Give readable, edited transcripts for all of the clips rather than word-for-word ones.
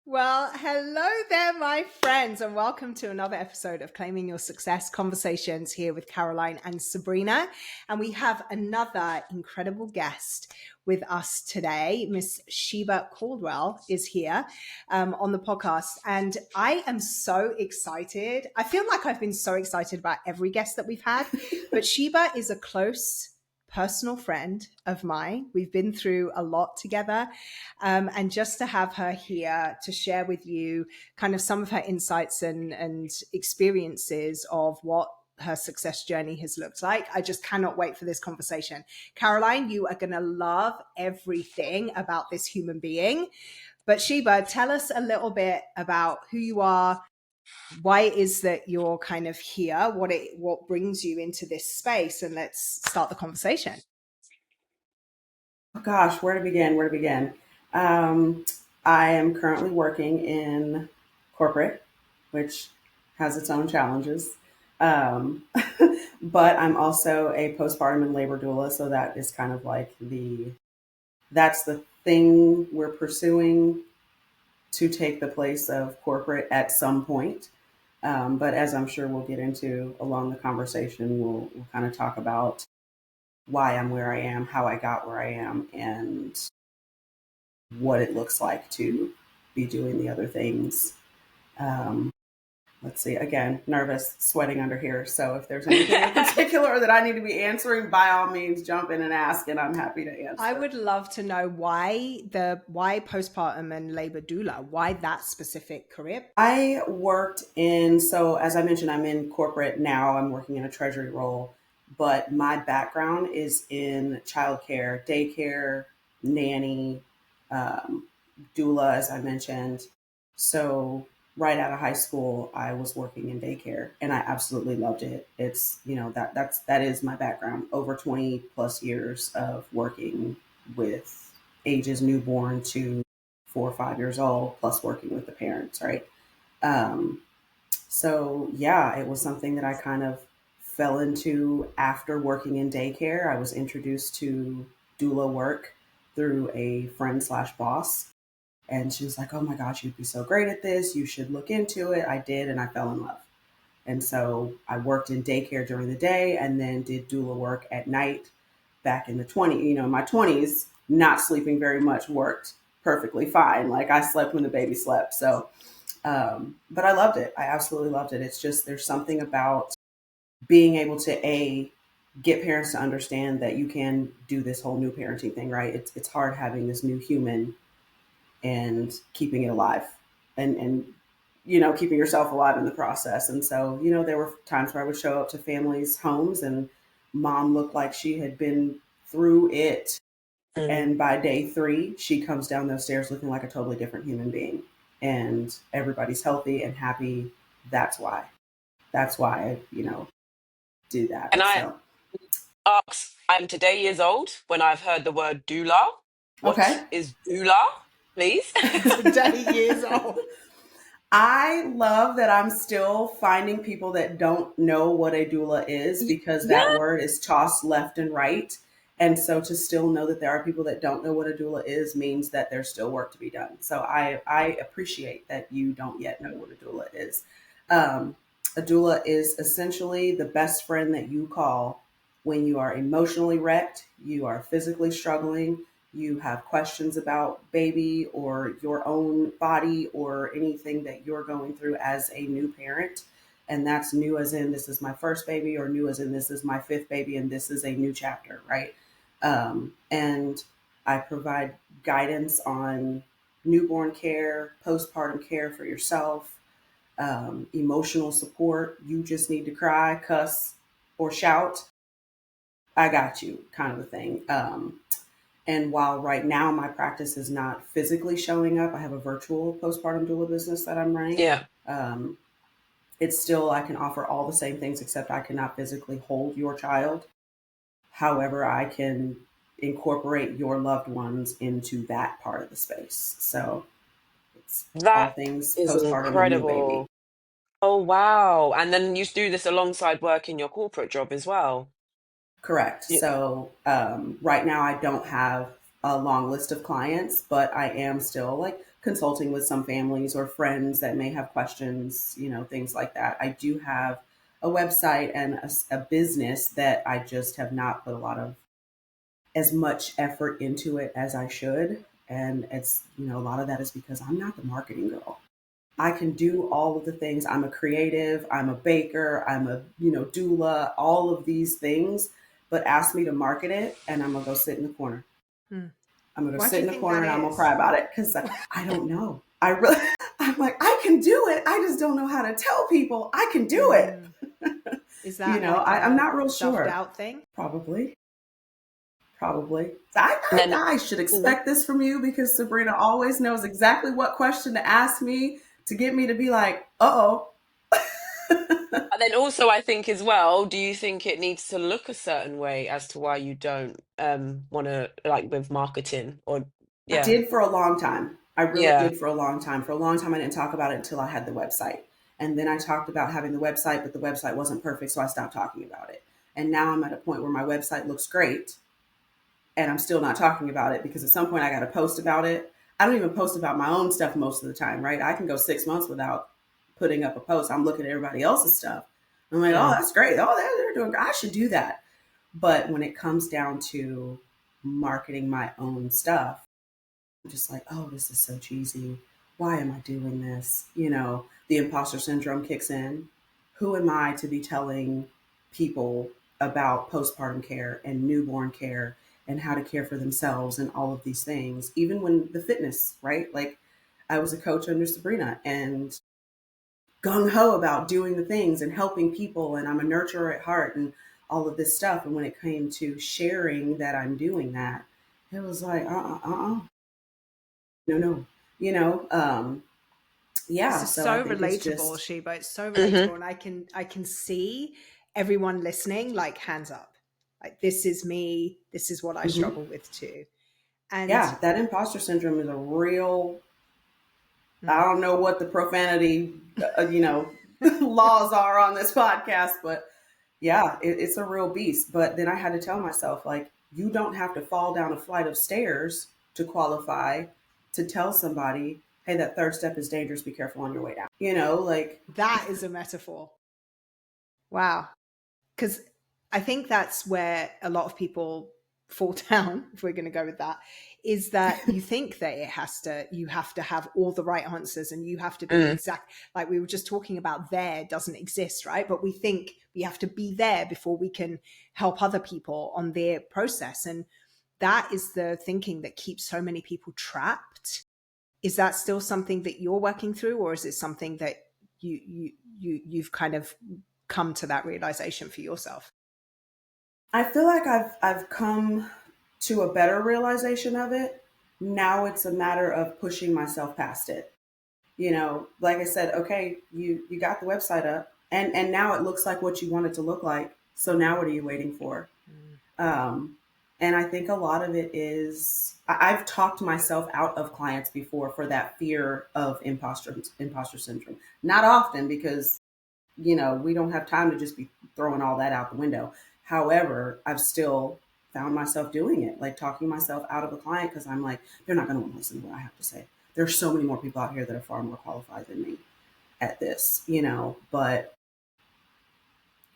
Well, hello there, my friends, and welcome to another episode of Claiming Your Success Conversations here with Caroline and Sabrina. And we have another incredible guest with us today. Miss Sheba Caldwell is here on the podcast. And I am so excited. I feel like I've been so excited about every guest that we've had, but Sheba is a close personal friend of mine. We've been through a lot together. And just to have her here to share with you kind of some of her insights and experiences of what her success journey has looked like. I just cannot wait for this conversation. Caroline, you are going to love everything about this human being. But Sheba, tell us a little bit about who you are, why it is that you're kind of here, what brings you into this space, and let's start the conversation. Oh gosh, where to begin? Um, I am currently working in corporate, which has its own challenges. Um, but I'm also a postpartum and labor doula, so that is kind of like that's the thing we're pursuing to take the place of corporate at some point. But as I'm sure we'll get into along the conversation, we'll kind of talk about why I'm where I am, how I got where I am, and what it looks like to be doing the other things. Um, let's see, again, nervous, sweating under here. So if there's anything in particular that I need to be answering, by all means, jump in and ask, and I'm happy to answer. I would love to know why postpartum and labor doula, why that specific career? I so as I mentioned, I'm in corporate now. I'm working in a treasury role, but my background is in childcare, daycare, nanny, um, doula, as I mentioned. So right out of high school, I was working in daycare, and I absolutely loved it. It's that is my background. Over 20 plus years of working with ages newborn to 4 or 5 years old, plus working with the parents, right? Um, so yeah, it was something that I kind of fell into after working in daycare. I was introduced to doula work through a friend slash boss. And she was like, "Oh my gosh, you'd be so great at this. You should look into it." I did, and I fell in love. And so I worked in daycare during the day and then did doula work at night back in the 20s. My 20s, not sleeping very much worked perfectly fine. Like I slept when the baby slept. So but I loved it. I absolutely loved it. It's just there's something about being able to get parents to understand that you can do this whole new parenting thing, right? It's hard having this new human and keeping it alive and keeping yourself alive in the process. And so, there were times where I would show up to families' homes and mom looked like she had been through it. And by day 3, she comes down those stairs looking like a totally different human being. And everybody's healthy and happy. That's why. That's why do that. And I So ask, I'm today years old when I've heard the word doula. okay. What is doula, please? Today years old. I love that I'm still finding people that don't know what a doula is, because that word is tossed left and right. And so to still know that there are people that don't know what a doula is means that there's still work to be done. So I appreciate that you don't yet know what a doula is. A doula is essentially the best friend that you call when you are emotionally wrecked, you are physically struggling, you have questions about baby or your own body or anything that you're going through as a new parent. And that's new as in this is my first baby, or new as in this is my 5th baby and this is a new chapter, right? And I provide guidance on newborn care, postpartum care for yourself, emotional support. You just need to cry, cuss, or shout. I got you, kind of a thing. And while right now my practice is not physically showing up, I have a virtual postpartum doula business that I'm running. Yeah. It's still, I can offer all the same things, except I cannot physically hold your child. However, I can incorporate your loved ones into that part of the space. So it's all That things is postpartum and new baby. incredible. Oh, wow. And then you do this alongside work in your corporate job as well. Correct. Yeah. So right now I don't have a long list of clients, but I am still like consulting with some families or friends that may have questions, things like that. I do have a website and a business that I just have not put a lot of as much effort into it as I should. And it's, a lot of that is because I'm not the marketing girl. I can do all of the things. I'm a creative, I'm a baker, I'm a, doula, all of these things, but ask me to market it and I'm gonna go sit in the corner. Hmm. I'm gonna go Why do sit you in the think corner that and I'm gonna is? cry about it because I don't know. I really, I'm like, I can do it. I just don't know how to tell people I can do it. Is that like I'm a not real sure. self-doubt thing? Probably. So And then, I should expect this from you because Sabrina always knows exactly what question to ask me to get me to be like, uh-oh. and then also, I think as well, do you think it needs to look a certain way as to why you don't want to, like with marketing or, I yeah. did for a long time. I really Yeah. did for a long time. For a long time, I didn't talk about it until I had the website. And then I talked about having the website, but the website wasn't perfect, so I stopped talking about it. And now I'm at a point where my website looks great and I'm still not talking about it because at some point I got to post about it. I don't even post about my own stuff most of the time, right? I can go 6 months without putting up a post. I'm looking at everybody else's stuff. I'm like, oh, Yeah. that's great. Oh, they're doing great. I should do that. But when it comes down to marketing my own stuff, I'm just like, oh, this is so cheesy. Why am I doing this? The imposter syndrome kicks in. Who am I to be telling people about postpartum care and newborn care and how to care for themselves and all of these things, even when the fitness, right? Like I was a coach under Sabrina and gung ho about doing the things and helping people. And I'm a nurturer at heart and all of this stuff. And when it came to sharing that I'm doing that, it was like, no, This yeah. is So I so think it's relatable, just, Sheba. It's so Mm-hmm. relatable, and I can see everyone listening, like hands up, like this is me. This is what I mhm. struggle with too. And Yeah, that imposter syndrome is a real, I mm, don't know what the profanity, laws are on this podcast, but yeah, it's a real beast. But then I had to tell myself, like, you don't have to fall down a flight of stairs to qualify to tell somebody, hey, that third step is dangerous. Be careful on your way down. Like, that is a metaphor. Wow. Because I think that's where a lot of people fall down, if we're going to go with that, is that you think that you have to have all the right answers and you have to be Mm. exact. Like we were just talking about, there doesn't exist, right? But we think we have to be there before we can help other people on their process. And that is the thinking that keeps so many people trapped. Is that still something that you're working through, or is it something that you've kind of come to that realization for yourself? I feel like I've come to a better realization of it. Now it's a matter of pushing myself past it. Like I said, okay, you got the website up and now it looks like what you want it to look like. So now what are you waiting for? Mm. Um, and I think a lot of it is I've talked myself out of clients before for that fear of imposter syndrome. Not often because we don't have time to just be throwing all that out the window. However, I've still found myself doing it, like talking myself out of a client because I'm like, they're not going to want to listen to what I have to say. There's so many more people out here that are far more qualified than me at this, but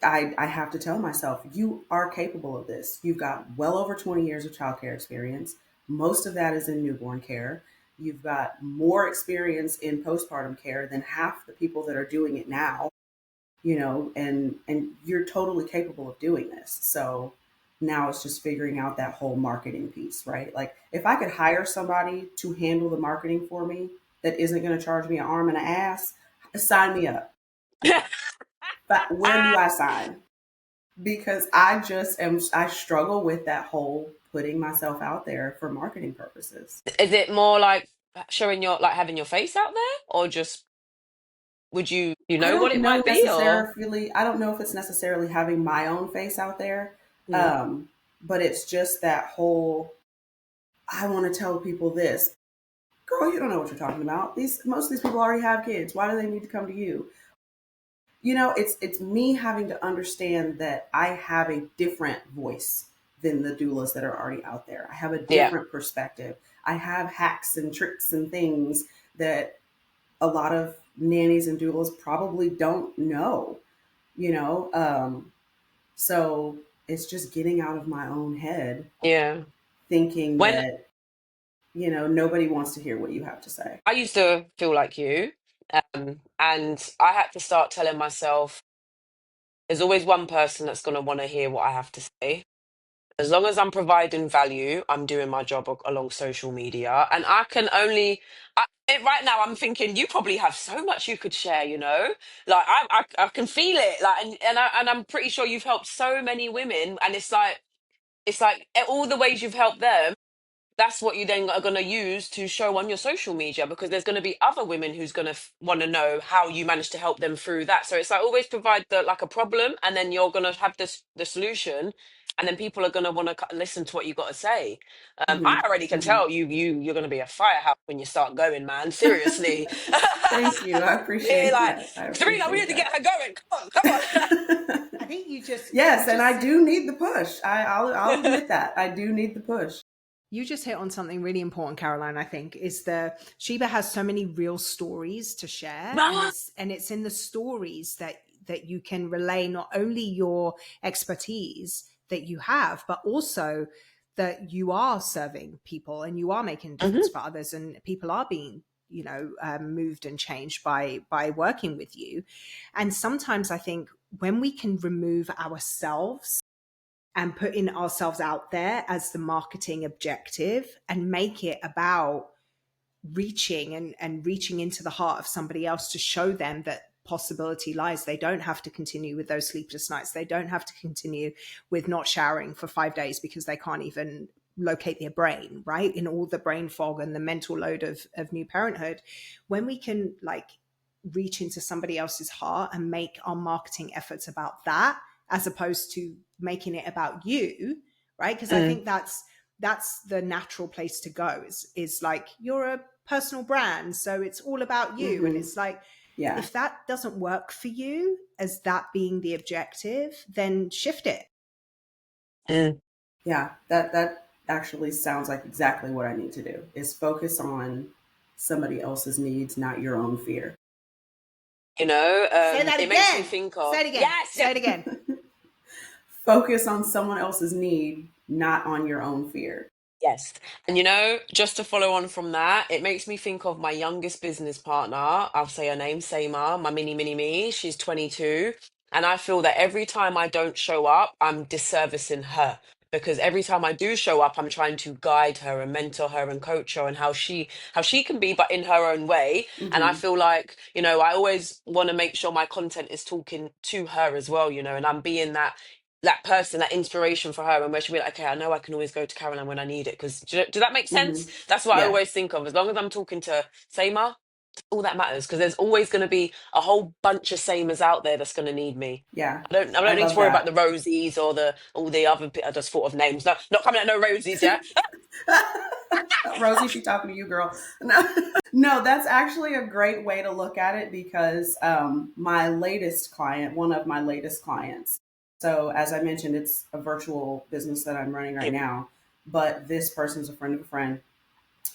I have to tell myself, you are capable of this. You've got well over 20 years of childcare experience. Most of that is in newborn care. You've got more experience in postpartum care than half the people that are doing it now, and you're totally capable of doing this. So now it's just figuring out that whole marketing piece, right? Like if I could hire somebody to handle the marketing for me that isn't going to charge me an arm and an ass, sign me up. But when do I sign? Because I struggle with that whole putting myself out there for marketing purposes. Is it more like showing your, like having your face out there, or just would you I know what don't it know might be, or? necessarily, I don't know if it's necessarily having my own face out there. Mm. Um, but it's just that whole, I want to tell people this. Girl, you don't know what you're talking about. Most of these people already have kids. Why do they need to come to you? It's me having to understand that I have a different voice than the doulas that are already out there. I have a Yeah. different perspective. I have hacks and tricks and things that a lot of nannies and doulas probably don't know, you know? So it's just getting out of my own head, Yeah. thinking When that, nobody wants to hear what you have to say. I used to feel like you, and I had to start telling myself there's always one person that's going to want to hear what I have to say. As long as I'm providing value, I'm doing my job along social media. And I can only, right now, I'm thinking you probably have so much you could share, you know? Like, I can feel it. Like, and I'm pretty sure you've helped so many women. And it's like all the ways you've helped them, that's what you then are going to use to show on your social media, because there's going to be other women who's going to want to know how you managed to help them through that. So it's like always provide like a problem, and then you're going to have the solution, and then people are going to want to listen to what you got to say. Hmm. I already can Hmm. tell you're going to be a firehouse when you start going, man. Seriously. Thank you. I Yeah, appreciate like, that. I Sabrina, we appreciate need to get that. her going. Come on, come on. I think you Yes, and just I do need the push. I'll admit that. I do need the push. you just hit on something really important, Caroline. I think is the Sheba has so many real stories to share, and Right. it's in the stories that you can relay not only your expertise that you have, but also that you are serving people and you are making a difference Mhm. for others, and people are being moved and changed by working with you. And sometimes I think when we can remove ourselves and putting ourselves out there as the marketing objective and make it about reaching and reaching into the heart of somebody else to show them that possibility lies. They don't have to continue with those sleepless nights. They don't have to continue with not showering for 5 days because they can't even locate their brain, right? In all the brain fog and the mental load of new parenthood. When we can reach into somebody else's heart and make our marketing efforts about that, as opposed to making it about you, right? Because I Mm. think that's the natural place to go, is like, you're a personal brand, so it's all about you. And Hmm. it's like, Yeah. if that doesn't work for you as that being the objective, then shift it. Mm. Yeah. That actually sounds like exactly what I need to do, is focus on somebody else's needs, not your own fear. You know, Say that it makes me again. think Say of, it again. yes, Say yes. it again. Focus on someone else's need, not on your own fear. Yes. And you know, just to follow on from that, it makes me think of my youngest business partner. I'll say her name, Sama, my mini me. She's 22. And I feel that every time I don't show up, I'm disservicing her. Because every time I do show up, I'm trying to guide her and mentor her and coach her and how she can be, but in her own way. And I Hmm. feel like, I always want to make sure my content is talking to her as well, and I'm being that person, that inspiration for her, and where she'll be like, okay, I know I can always go to Caroline when I need it. Because does that make Hmm. sense? That's what I Yeah. always think of. As long as I'm talking to Sama, all that matters, because there's always going to be a whole bunch of Samas out there that's going to need me. Yeah. I I don't need to love worry about that. the Rosies or the all the other. I just thought of names. No, not coming at no Rosies, yeah. Rosie, she talking to you, girl. No. No, that's actually a great way to look at it, because my latest client, one of my latest clients, so as I mentioned, it's a virtual business that I'm running right now, but this person's a friend of a friend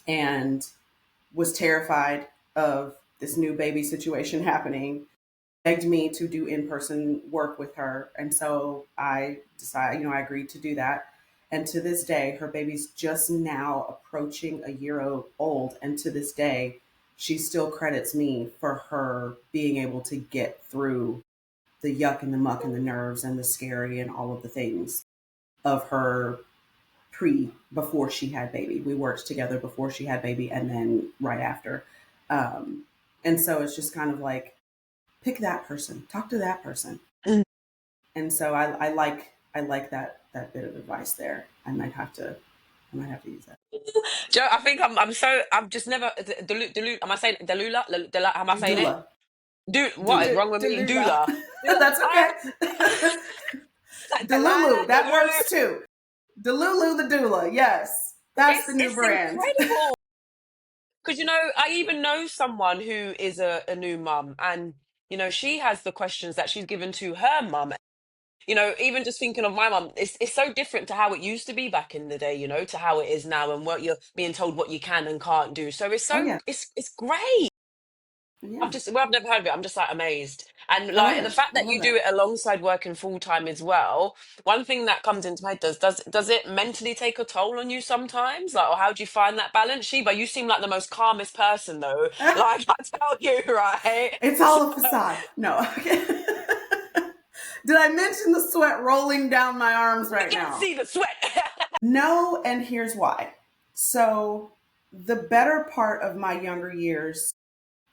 and was terrified of this new baby situation happening, begged me to do in-person work with her. And so I decided, I agreed to do that. And to this day, her baby's just now approaching a year old. And to this day, she still credits me for her being able to get through the yuck and the muck and the nerves and the scary and all of the things of her before she had baby. We worked together before she had baby and then right after. Um, and so it's just kind of like, pick that person, talk to that person. Mm. And so I like that bit of advice there. I might have to use that. Joe, I think I've just never am I saying Delula? How am I saying it? Doula. What is Doula. wrong with me? Delula. Doula. That's I okay. like Delulu, Delilah, that Delulu. works too. Delulu the doula, yes. That's the new It's brand. incredible. Because, I even know someone who is a new mum, and, she has the questions that she's given to her mum. You know, even just thinking of my mum, it's so different to how it used to be back in the day, you know, to how it is now, and what you're being told what you can and can't do. So it's Oh so yeah, it's great. yeah. I've never heard of it. I'm just like amazed. And I love like the it. fact I that love you do that. it alongside working full time as well, one thing that comes into my head, does it mentally take a toll on you sometimes? Like, or how do you find that balance? Sheba, you seem like the most calmest person though. Like I tell you, right? It's all a facade. No. Did I mention the sweat rolling down my arms We right can now? see the sweat. No, and here's why. So, the better part of my younger years,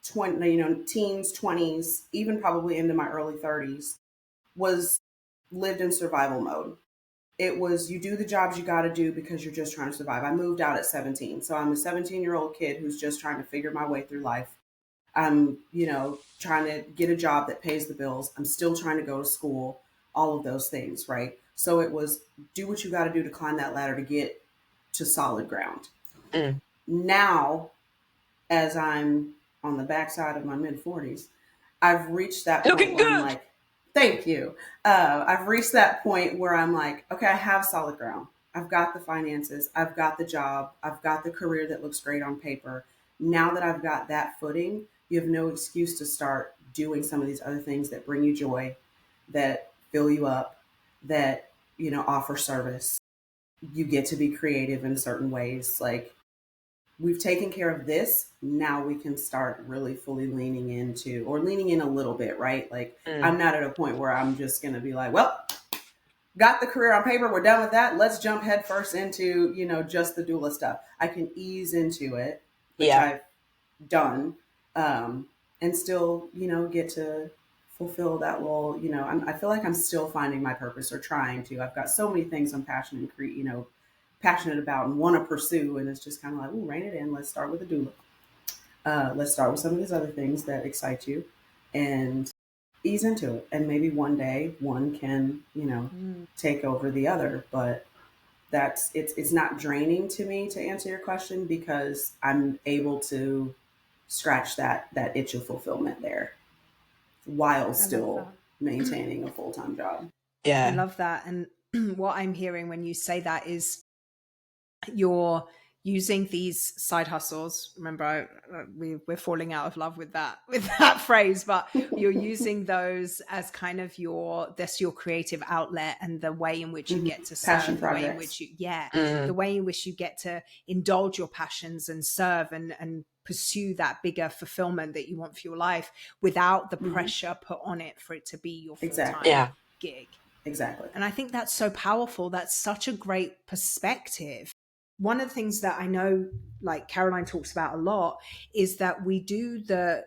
20, teens, 20s, even probably into my early 30s, was lived in survival mode. It was you do the jobs you got to do because you're just trying to survive. I moved out at 17. So I'm a 17-year-old kid who's just trying to figure my way through life. I'm, trying to get a job that pays the bills. I'm still trying to go to school, all of those things, right? So it was do what you got to do to climb that ladder to get to solid ground. Mm. Now, as I'm on the backside of my mid 40s, I've reached that point Looking where I'm good. like, thank you. I've reached that point where I'm like, okay, I have solid ground. I've got the finances. I've got the job. I've got the career that looks great on paper. Now that I've got that footing, you have no excuse to start doing some of these other things that bring you joy, that fill you up, that, offer service. You get to be creative in certain ways. Like, we've taken care of this. Now we can start really fully leaning into, or leaning in a little bit, right? Like, Mm. I'm not at a point where I'm just going to be like, well, got the career on paper. We're done with that. Let's jump headfirst into, just the doula stuff. I can ease into it, which Yeah. I've done, and still, get to fulfill that role. I feel like I'm still finding my purpose, or trying to. I've got so many things I'm passionate about and want to pursue, and it's just kind of like, ooh, rein it in. Let's start with a doula. Let's start with some of these other things that excite you, and ease into it. And maybe one day one can, take over the other. But it's not draining to me, to answer your question, because I'm able to scratch that itch of fulfillment there while I love still that. maintaining a full-time job. I Yeah. love that. And what I'm hearing when you say that is you're using these side hustles. Remember, we're falling out of love with that phrase, but you're using those as kind of that's your creative outlet, and the way in which you Mm-hmm. get to Passion serve, the way in projects. which the Mm. way in which you get to indulge your passions and serve and pursue that bigger fulfillment that you want for your life without the Mm-hmm. pressure put on it for it to be your Exactly. full-time Yeah. gig. Exactly. And I think that's so powerful. That's such a great perspective. One of the things that I know, like Caroline talks about a lot, is that we do the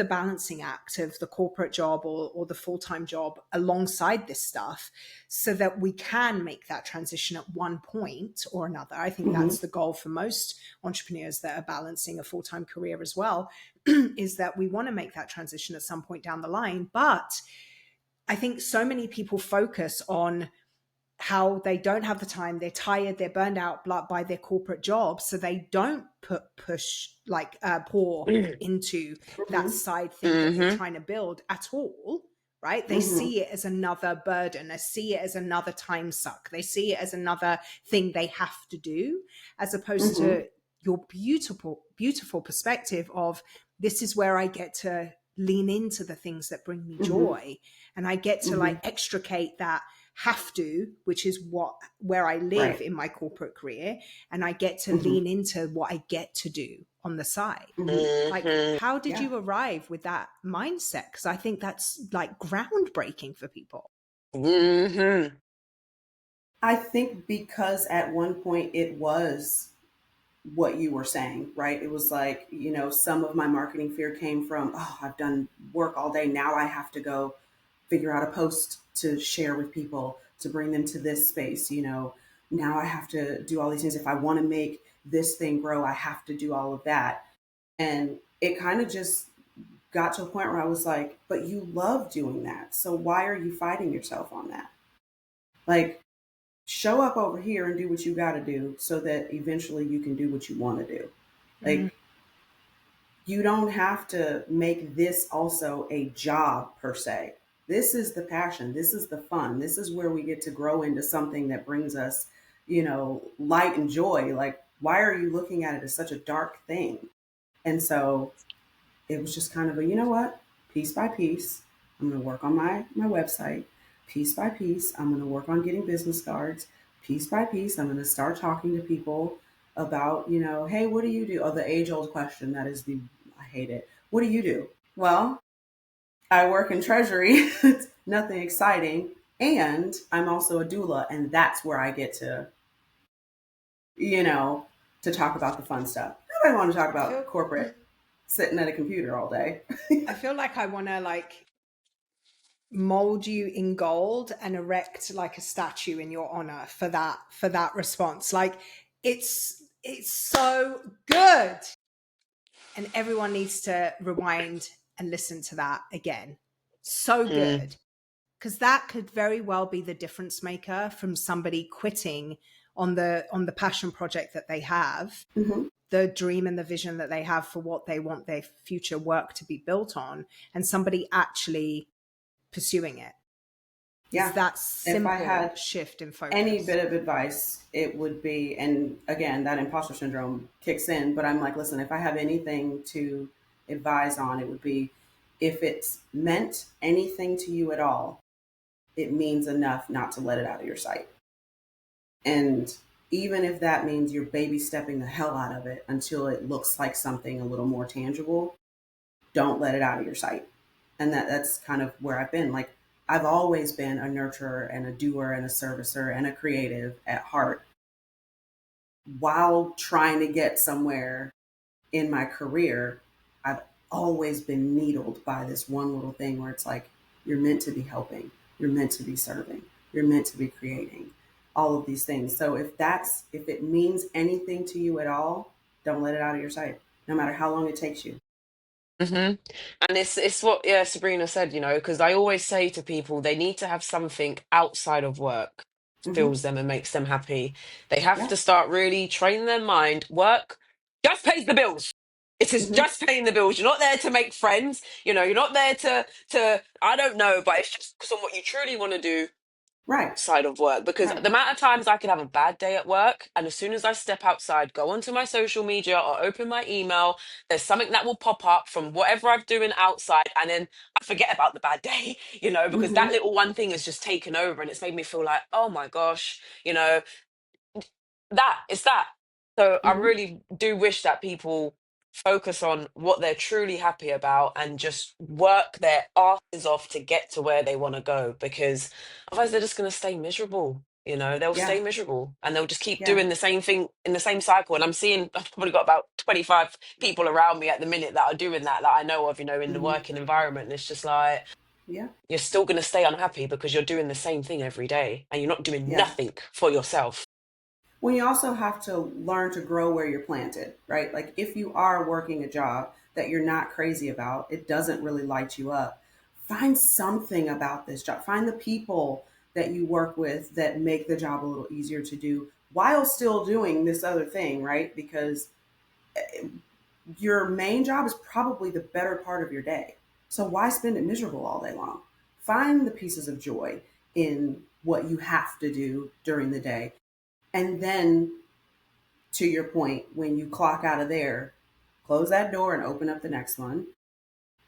balancing act of the corporate job or the full-time job alongside this stuff, so that we can make that transition at one point or another. I think Mm-hmm. that's the goal for most entrepreneurs that are balancing a full-time career as well, is that we want to make that transition at some point down the line. But I think so many people focus on how they don't have the time, they're tired, they're burned out by their corporate job, so they don't pour Mm. into that Mm-hmm. side thing that they're Mm-hmm. trying to build at all, right? They Mm-hmm. see it as another burden, they see it as another time suck, they see it as another thing they have to do, as opposed Mm-hmm. to your beautiful perspective of, this is where I get to lean into the things that bring me Mm-hmm. joy, and I get to Mm-hmm. like extricate that have to, which is where I live Right. in my corporate career, and I get to Mm-hmm. lean into what I get to do on the side. Mm-hmm. Like, Mm-hmm. how did Yeah. you arrive with that mindset? Because I think that's like groundbreaking for people. Mm-hmm. I think because at one point it was what you were saying, right? It was like, some of my marketing fear came from, oh, I've done work all day. Now I have to go figure out a post to share with people to bring them to this space. Now I have to do all these things. If I want to make this thing grow, I have to do all of that. And it kind of just got to a point where I was like, but you love doing that. So why are you fighting yourself on that? Like, show up over here and do what you got to do so that eventually you can do what you want to do. Mm. Like, you don't have to make this also a job per se. This is the passion. This is the fun. This is where we get to grow into something that brings us, light and joy. Like, why are you looking at it as such a dark thing? And so it was just kind of a, you know what, piece by piece, I'm going to work on my website. Piece by piece, I'm going to work on getting business cards. Piece by piece, I'm going to start talking to people about, hey, what do you do? Oh, the age old question that is I hate it. What do you do? Well, I work in treasury. It's nothing exciting. And I'm also a doula. And that's where I get you know, to talk about the fun stuff. Nobody want to talk I feel about corporate sitting at a computer all day. I feel like I want to like mold you in gold and erect like a statue in your honor for that response. Like it's so good. And everyone needs to rewind and listen to that again. So Mm. good. Because that could very well be the difference maker from somebody quitting on the passion project that they have, Mm-hmm. the dream and the vision that they have for what they want their future work to be built on, and somebody actually pursuing it. It's Yeah. that If I simple had shift in any focus. bit of advice, it would be, and again, that imposter syndrome kicks in, but I'm like, listen, if I have anything to advise on, it would be if it's meant anything to you at all, it means enough not to let it out of your sight. And even if that means you're baby stepping the hell out of it until it looks like something a little more tangible, don't let it out of your sight. And that's kind of where I've been. Like, I've always been a nurturer and a doer and a servicer and a creative at heart while trying to get somewhere in my career. I've always been needled by this one little thing where it's like, you're meant to be helping, you're meant to be serving, you're meant to be creating, all of these things. So if it means anything to you at all, don't let it out of your sight, no matter how long it takes you. hmm And it's what, yeah, Sabrina said, because I always say to people they need to have something outside of work Mm-hmm. fills them and makes them happy. They have Yeah. to start really training their mind. Work just pays the bills. It is Mm-hmm. just paying the bills. You're not there to make friends. You're not there to I don't know, but it's just because on what you truly want to do Right. side of work, because Right. the amount of times I could have a bad day at work, and as soon as I step outside, go onto my social media or open my email, there's something that will pop up from whatever I'm doing outside, and then I forget about the bad day, because that Mm-hmm. little one thing has just taken over, and it's made me feel like, oh my gosh, that. So I Mm-hmm. really do wish that people focus on what they're truly happy about and just work their asses off to get to where they want to go, because otherwise they're just going to stay miserable. They'll Yeah. stay miserable and they'll just keep Yeah. doing the same thing in the same cycle. And I've probably got about 25 people around me at the minute that are doing that I know of, in the Mm-hmm. working environment. And it's just like, Yeah. you're still going to stay unhappy because you're doing the same thing every day and you're not doing Yeah. nothing for yourself. Well, you also have to learn to grow where you're planted, right? Like, if you are working a job that you're not crazy about, it doesn't really light you up, find something about this job. Find the people that you work with that make the job a little easier to do while still doing this other thing, right? Because your main job is probably the better part of your day. So why spend it miserable all day long? Find the pieces of joy in what you have to do during the day. And then, to your point, when you clock out of there, close that door and open up the next one,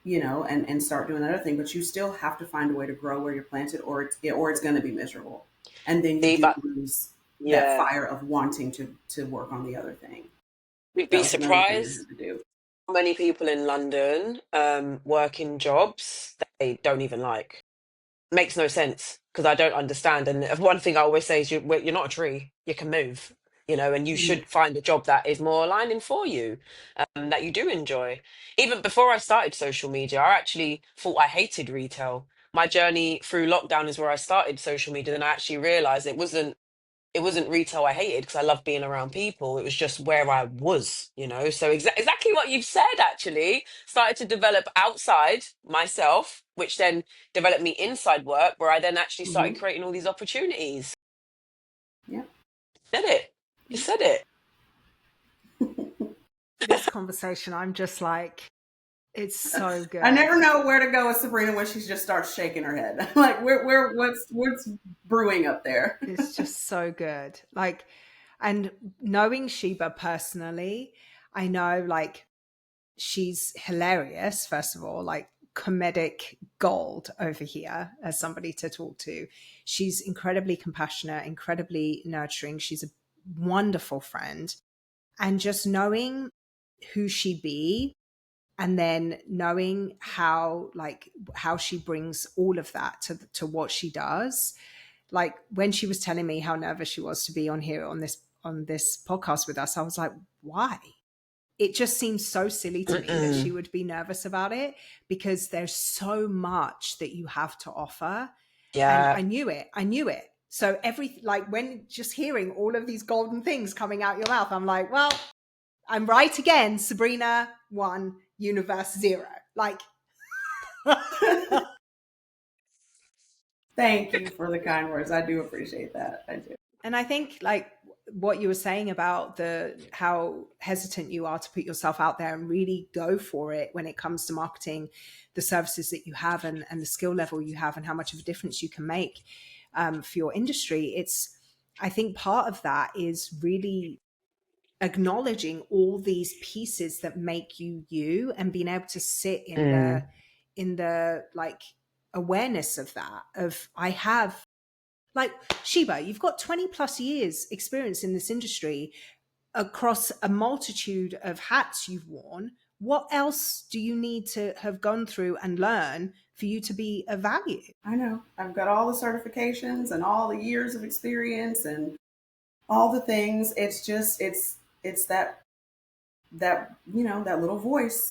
and start doing that other thing. But you still have to find a way to grow where you're planted, or it's going to be miserable. And then you See, do but lose that yeah, fire of wanting to work on the other thing. you'd That be was another thing I surprised had to do. how many people in London work in jobs that they don't even like. Makes no sense because I don't understand. And one thing I always say is you're not a tree. You can move, and you Mm-hmm. should find a job that is more aligning for you, that you do enjoy. Even before I started social media, I actually thought I hated retail. My journey through lockdown is where I started social media. Then I actually realized it wasn't retail I hated because I love being around people. It was just where I was. So exactly what you've said, actually. Started to develop outside myself, which then developed me inside work, where I then actually started Mm-hmm. creating all these opportunities. Yeah. Said it. You said it. This conversation, I'm just like It's so I good. never know where to go with Sabrina when she just starts shaking her head. Like, what's brewing up there? It's just so good. Like, and knowing Sheba personally, I know like she's hilarious, first of all, like comedic gold over here as somebody to talk to. She's incredibly compassionate, incredibly nurturing. She's a wonderful friend. And just knowing who she be, and then knowing how she brings all of that to what she does. Like when she was telling me how nervous she was to be on here on this podcast with us, I was like, why? It just seems so silly to me that she would be nervous about it, because there's so much that you have to offer. And Yeah. I knew it. So like when just hearing all of these golden things coming out your mouth, I'm like, well, I'm right again. Sabrina 1, universe 0. Like, Thank you for the kind words. I do appreciate that. I do. and I think like what you were saying about how hesitant you are to put yourself out there and really go for it when it comes to marketing the services that you have, and the skill level you have, and how much of a difference you can make for your industry. I think part of that is really acknowledging all these pieces that make you you, and being able to sit in the like awareness of that, of I have, like, Sheba, you've got 20 plus years experience in this industry across a multitude of hats you've worn. What else do you need to have gone through and learn for you to be of value? I know. I've got all the certifications and all the years of experience and all the things. It's just it's that that little voice.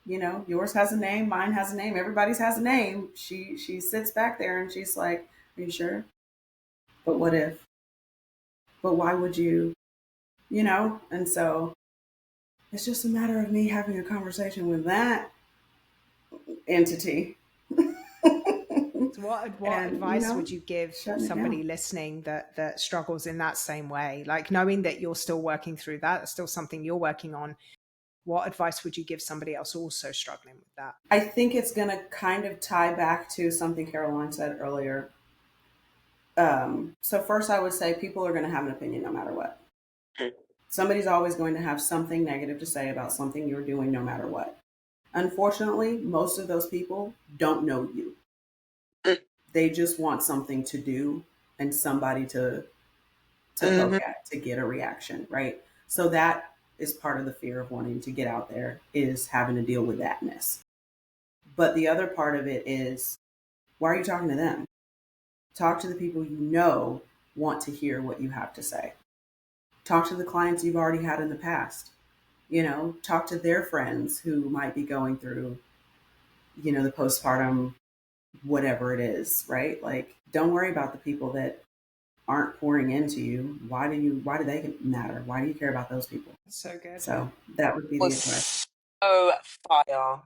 Yours has a name, mine has a name, everybody's has a name. She sits back there and she's like, "Are you sure? But what if? But why would you?" And so it's just a matter of me having a conversation with that entity. So what And advice would you give shutting it somebody down. listening that struggles in that same way? Like knowing that you're still working through that, it's still something you're working on. What advice would you give somebody else also struggling with that? I think it's going to kind of tie back to something Caroline said earlier. So first, I would say people are going to have an opinion no matter what. Somebody's always going to have something negative to say about something you're doing no matter what. Unfortunately, most of those people don't know you. They just want something to do and somebody to Mhm. poke at, to get a reaction, right? So that is part of the fear of wanting to get out there, is having to deal with thatness. But the other part of it is, why are you talking to them? Talk to the people you know want to hear what you have to say. Talk to the clients you've already had in the past. Talk to their friends who might be going through, the postpartum, whatever it is, right? Like, don't worry about the people that aren't pouring into you. Why do they matter? Why do you care about those people? So good. So that would be the advice. Was so fire.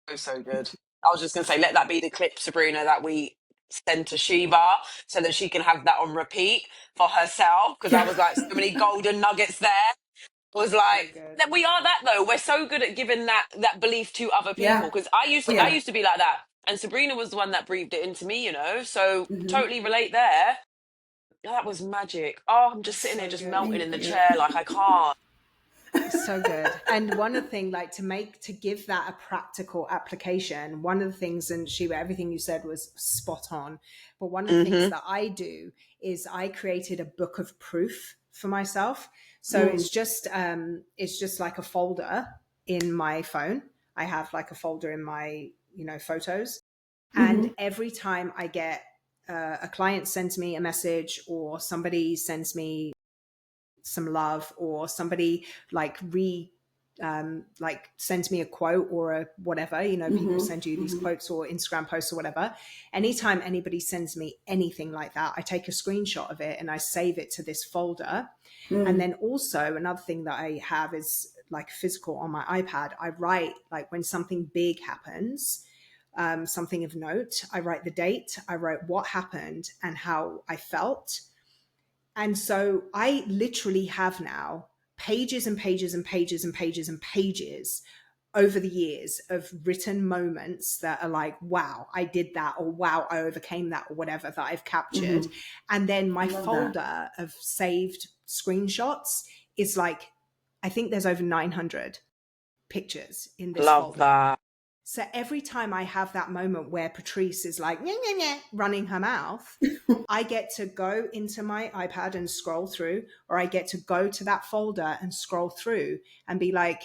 So, so good. I was just going to say, let that be the clip, Sabrina, that we send to Sheba so that she can have that on repeat for herself. Because I Yeah. was like, so many golden nuggets there. Was So like good. that we are that though. We're so good at giving that belief to other people. Yeah. Because I used Oh, to I yeah. used to be like that. And Sabrina was the one that breathed it into me, So Hmm. totally relate there. That was magic. Oh, I'm just It's sitting here so just good. melting Thank in the you. chair like I can't. It's so good. And one of the things, like to give that a practical application, one of the things, and Shiva, everything you said was spot on. But one of the things Mm-hmm. that I do is I created a book of proof for myself. So Mm. it's just like a folder in my phone. I have like a folder in my, photos. And Hmm. every time I get a client sends me a message, or somebody sends me some love, or somebody like sends me a quote or a whatever, people Hmm. send you these Hmm. quotes or Instagram posts or whatever. Anytime anybody sends me anything like that, I take a screenshot of it and I save it to this folder. And Mm. then also another thing that I have is like physical on my iPad. I write, like, when something big happens, something of note, I write the date, I write what happened and how I felt. And so I literally have now pages and pages and pages and pages and pages over the years of written moments that are like, wow, I did that, or wow, I overcame that, or whatever, that I've captured. And then my folder of saved screenshots is like, I think there's over 900 pictures in this Love folder. that. So every time I have that moment where Patrice is like, nyeh, nyeh, nyeh, running her mouth, I get to go into my iPad and scroll through, or I get to go to that folder and scroll through and be like,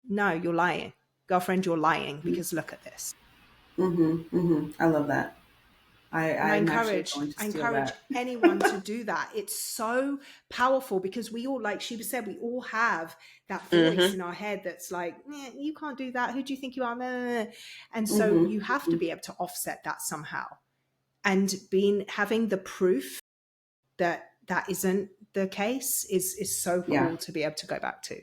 no, you're lying. Girlfriend, you're lying, because look at this. I love that. I I'm actually encourage going to steal that. anyone to do that. It's so powerful, because we all, like Sheba said, we all have that voice in our head that's like, you can't do that. Who do you think you are? And so you have to be able to offset that somehow. And having the proof that that isn't the case is so cool to be able to go back to.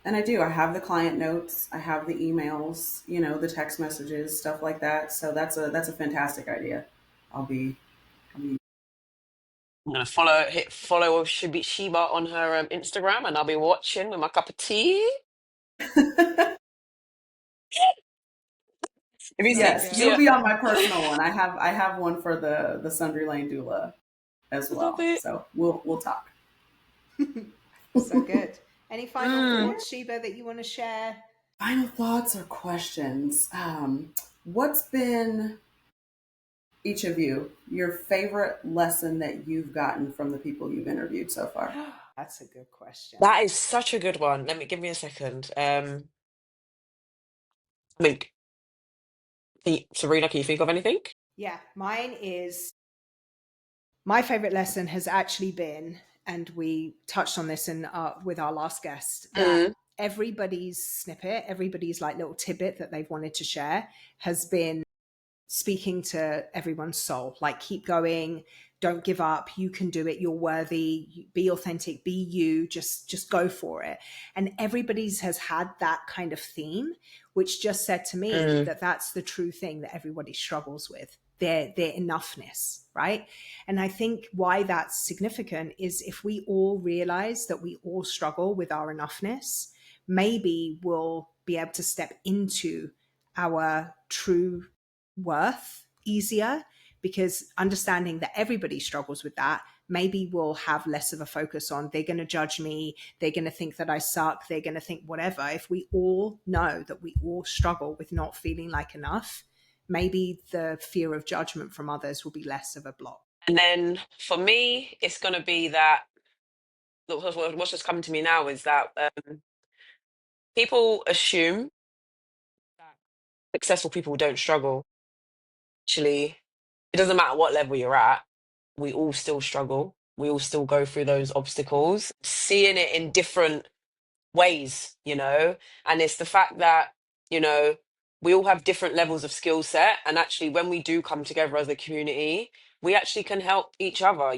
And I do. I have the client notes. I have the emails. You know, the text messages, stuff like that. So that's a fantastic idea. I'm gonna hit follow Sheba on her Instagram, and I'll be watching with my cup of tea. If you Yes, see you'll be on my personal one. I have one for the Sundry Lane doula as love well. it. So we'll talk. So good. Any final thoughts, Sheba, that you want to share? Final thoughts or questions? What's been, each of you, your favorite lesson that you've gotten from the people you've interviewed so far? That's a good question. That is such a good one. Give me a second. I mean, Sabrina, can you think of anything? Yeah, mine is, my favorite lesson has actually been, and we touched on this with our last guest, that everybody's snippet, everybody's like little tidbit that they've wanted to share has been speaking to everyone's soul. Like, keep going, don't give up, you can do it, you're worthy, be authentic, be you, just go for it. And everybody's has had that kind of theme, which just said to me that that's the true thing that everybody struggles with, their enoughness, right? And I think why that's significant is, if we all realize that we all struggle with our enoughness, maybe we'll be able to step into our true worth easier, because understanding that everybody struggles with that, maybe we'll have less of a focus on, they're going to judge me, they're going to think that I suck, they're going to think whatever. If we all know that we all struggle with not feeling like enough, maybe the fear of judgment from others will be less of a block. And then for me, it's going to be that, what's just coming to me now is that people assume that successful people don't struggle. Actually, it doesn't matter what level you're at, we all still struggle. We all still go through those obstacles, seeing it in different ways, and it's the fact that, we all have different levels of skill set. And actually, when we do come together as a community, we actually can help each other.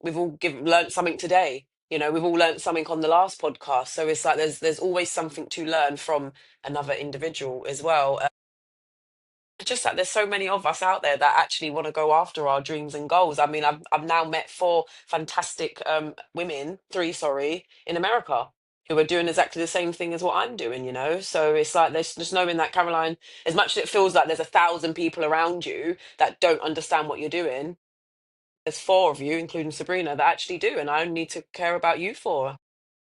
We've all learned something today. We've all learned something on the last podcast. So it's like there's always something to learn from another individual as well. Just that there's so many of us out there that actually want to go after our dreams and goals. I mean, I've now met four fantastic women, three, sorry, in America, who are doing exactly the same thing as what I'm doing, So it's like, there's just knowing that, Caroline, as much as it feels like there's 1,000 people around you that don't understand what you're doing, there's four of you, including Sabrina, that actually do, and I only need to care about you four.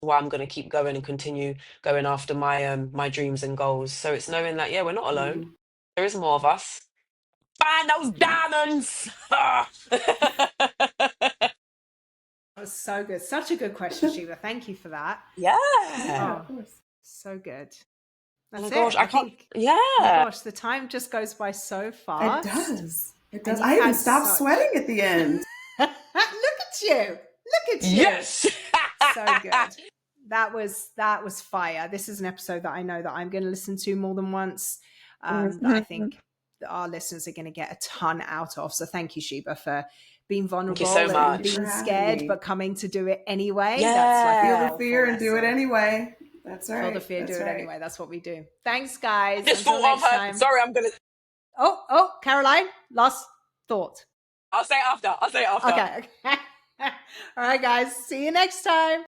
Why I'm going to keep going and continue going after my dreams and goals. So it's knowing that, yeah, we're not alone. There is more of us. Find those diamonds. That was so good. Such a good question, Sheba. Thank you for that. Yeah. Of course. So good. Oh That's my gosh, it. I think, yeah. oh my gosh, the time just goes by so fast. It does. It does. And I you even had stopped sweating at the end. Look at you. Look at you. Yes. So good. That was fire. This is an episode that I know that I'm going to listen to more than once. That I think that our listeners are going to get a ton out of. So thank you, Sheba, for being vulnerable so and much. being scared, but coming to do it anyway. Yeah. That's like feel the fear and do it anyway. That's right. Feel the fear, do it anyway. That's what we do. Thanks, guys. Just Until thought of next her. time. Sorry, I'm gonna. Oh, Caroline, last thought. I'll say it after. Okay. All right, guys. See you next time.